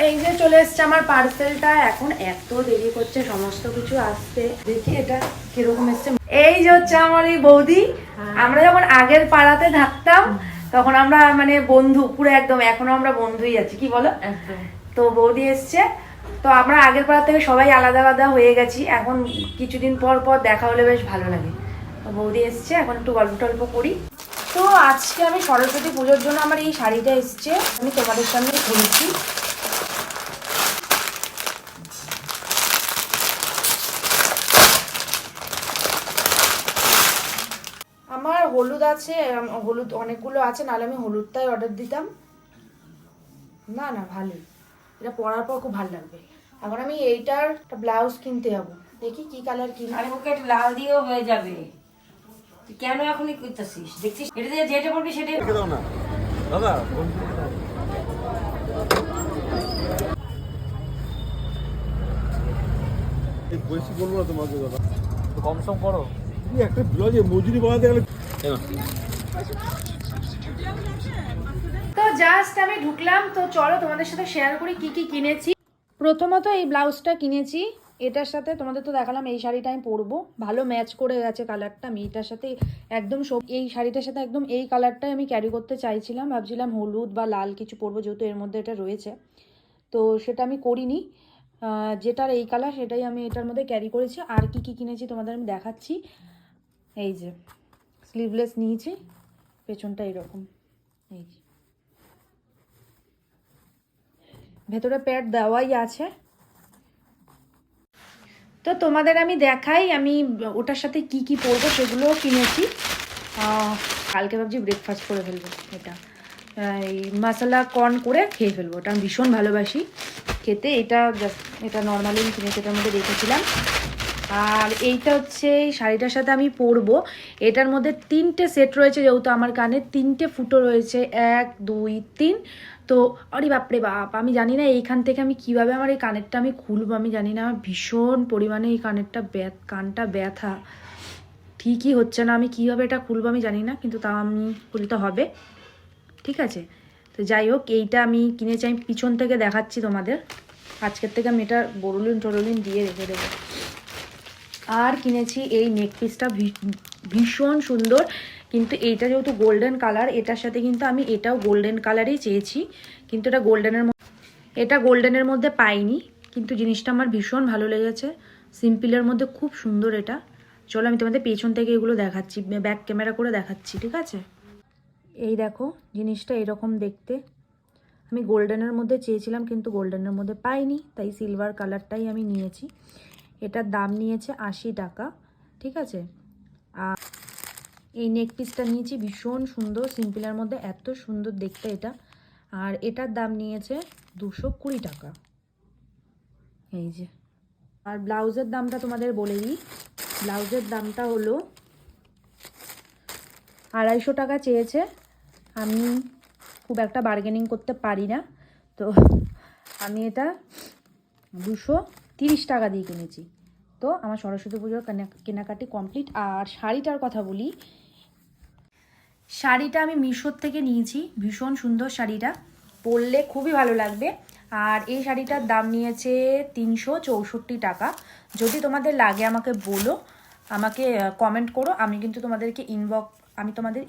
এই যে চলে এসছে আমার পার্সেলটা। এখন এত দেরি করছে সমস্ত কিছু আসতে, দেখি এটা কিরকম এসছে। এই যে হচ্ছে আমার এই বৌদি। আমরা যখন আগের পাড়াতে থাকতাম তখন আমরা মানে বন্ধু পুরো একদম, এখনো আমরা বন্ধুই আছি, কি বলো? একদম। তো বৌদি এসছে। তো আমরা আগের পাড়া থেকে সবাই আলাদা আলাদা হয়ে গেছি, এখন কিছুদিন পর পর দেখা হলে বেশ ভালো লাগে। তো বৌদি এসছে, এখন একটু গল্প টল্প করি। তো আজকে আমি সরস্বতী পুজোর জন্য আমার এই শাড়িটা এসছে, আমি তোমাদের সামনে খুলছি। আমার হলুদ আছে, হলুদ অনেকগুলো আছে, নাহলে আমি হলুদটাই অর্ডার দিতাম। না না ভালোই, এটা পরার পর খুব ভালো লাগবে। এখন আমি এইটার একটা ব্লাউজ কিনতে যাবো, দেখি কি কালার কিনি। আরে ওকে একটু লাল দিয়েও হয়ে যাবে, তুই কেন এখনই করতেছিস? দেখছিস এটা দিয়ে যেটা বলবি সেটাই দাও না দাদা। বেশি বলবো না তোমাকে দাদা, কম সম করো। একটা ব্লাউজে মজুরি বাড়াতে গেলে তো জাস্ট আমি ঢুকলাম, তো চলো তোমাদের সাথে শেয়ার করি কি কি কিনেছি। প্রথমত এই ব্লাউজটা কিনেছি, এটার সাথে তোমাদের তো দেখালাম এই শাড়িটা আমি পরবো, ভালো ম্যাচ করে গেছে কালারটা। আমি এটার সাথে একদম এই শাড়িটার সাথে একদম এই কালারটাই আমি ক্যারি করতে চাইছিলাম, ভাবছিলাম হলুদ বা লাল কিছু পরবো, যেহেতু এর মধ্যে এটা রয়েছে। তো সেটা আমি করিনি, যেটার এই কালার সেটাই আমি এটার মধ্যে ক্যারি করেছি। আর কি কি কিনেছি তোমাদের আমি দেখাচ্ছি। এই যে স্লিভলেস নিয়েছি, পেছনটা এরকম, এই যে ভেতরে প্যাড দেওয়াই আছে। তো তোমাদের আমি দেখাই আমি ওটার সাথে কি কি পরবো, সেগুলোও কিনেছি। কালকে ভাবছি ব্রেকফাস্ট করে ফেলবো, এটা এই মশলা কর্ন করে খেয়ে ফেলবো, ওটা আমি ভীষণ ভালোবাসি খেতে। এটা জাস্ট এটা নর্মালি আমি কিনেছি, এটার মধ্যে রেখেছিলাম। আর এইটা হচ্ছে এই শাড়িটার সাথে আমি পরবো, এটার মধ্যে 3টে সেট রয়েছে, যেহেতু আমার কানে 3টে ফুটো রয়েছে, 1 2 3। তো আরে বাপরে বাপ, আমি জানি না এইখান থেকে আমি কিভাবে আমার এই কানেরটা আমি খুলবো, আমি জানি না। আমার ভীষণ পরিমাণে এই কানটা ব্যথা, ঠিকই হচ্ছে না, আমি কিভাবে এটা খুলবো আমি জানি না, কিন্তু তাও আমি খুলতে হবে, ঠিক আছে? তো যাই হোক, এইটা আমি কিনেছি, আমি পিছন থেকে দেখাচ্ছি তোমাদের। আজকের থেকে আমি এটা বরুলিন দিয়ে রেখে দেবো। আর কিনেছি এই নেক পিসটা, ভীষণ সুন্দর, কিন্তু এইটা যেহেতু গোল্ডেন কালার, এটার সাথে কিন্তু আমি এটাও গোল্ডেন কালারই চেয়েছি, কিন্তু এটা গোল্ডেনের মধ্যে পাইনি, কিন্তু জিনিসটা আমার ভীষণ ভালো লেগেছে। সিম্পলের মধ্যে খুব সুন্দর এটা। চলো আমি তোমাদের পেছন থেকে এগুলো দেখাচ্ছি, ব্যাক ক্যামেরা করে দেখাচ্ছি, ঠিক আছে? এই দেখো জিনিসটা এরকম দেখতে, আমি গোল্ডেনের মধ্যে চেয়েছিলাম কিন্তু গোল্ডেনের মধ্যে পাইনি, তাই সিলভার কালারটাই আমি নিয়েছি। এটার দাম নিয়েছে 80 টাকা, ঠিক আছে? আর এই নেক পিসটা নিয়েছি, ভীষণ সুন্দর, সিম্পলের মধ্যে এত সুন্দর দেখতে এটা। আর এটার দাম নিয়েছে 220 টাকা, এই যে। আর ব্লাউজের দামটা তোমাদের বলে দিই, ব্লাউজের দামটা হলো 250 টাকা চেয়েছে। আমি খুব একটা বার্গেনিং করতে পারি না, তো আমি এটা 230 টাকা দিয়ে কিনেছি। তো আমার সরস্বতী পুজোর কেনাকাটি কমপ্লিট। আর শাড়িটার কথা বলি, শাড়িটা আমি মিশোর থেকে নিয়েছি, ভীষণ সুন্দর শাড়িটা, পরলে খুবই ভালো লাগবে। আর এই শাড়িটার দাম নিয়েছে 364 টাকা। যদি তোমাদের লাগে আমাকে বলো, আমাকে কমেন্ট করো, আমি কিন্তু তোমাদের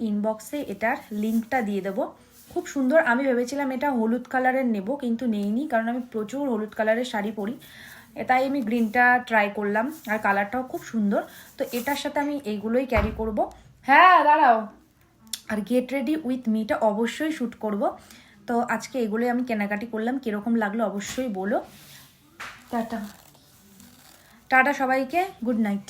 ইনবক্সে এটার লিঙ্কটা দিয়ে দেবো। খুব সুন্দর। আমি ভেবেছিলাম এটা হলুদ কালারের নেব, কিন্তু নেইনি, কারণ আমি প্রচুর হলুদ কালারের শাড়ি পরি, তাই আমি গ্রিনটা ট্রাই করলাম। আর কালারটাও খুব সুন্দর, তো এটার সাথে আমি এইগুলোই ক্যারি করব। হ্যাঁ দাঁড়াও, আর গেট রেডি উইথ মিটা অবশ্যই শ্যুট করব। তো আজকে এগুলোই আমি কেনাকাটি করলাম, কীরকম লাগলো অবশ্যই বলো। টাটা টাটা সবাইকে, গুড নাইট।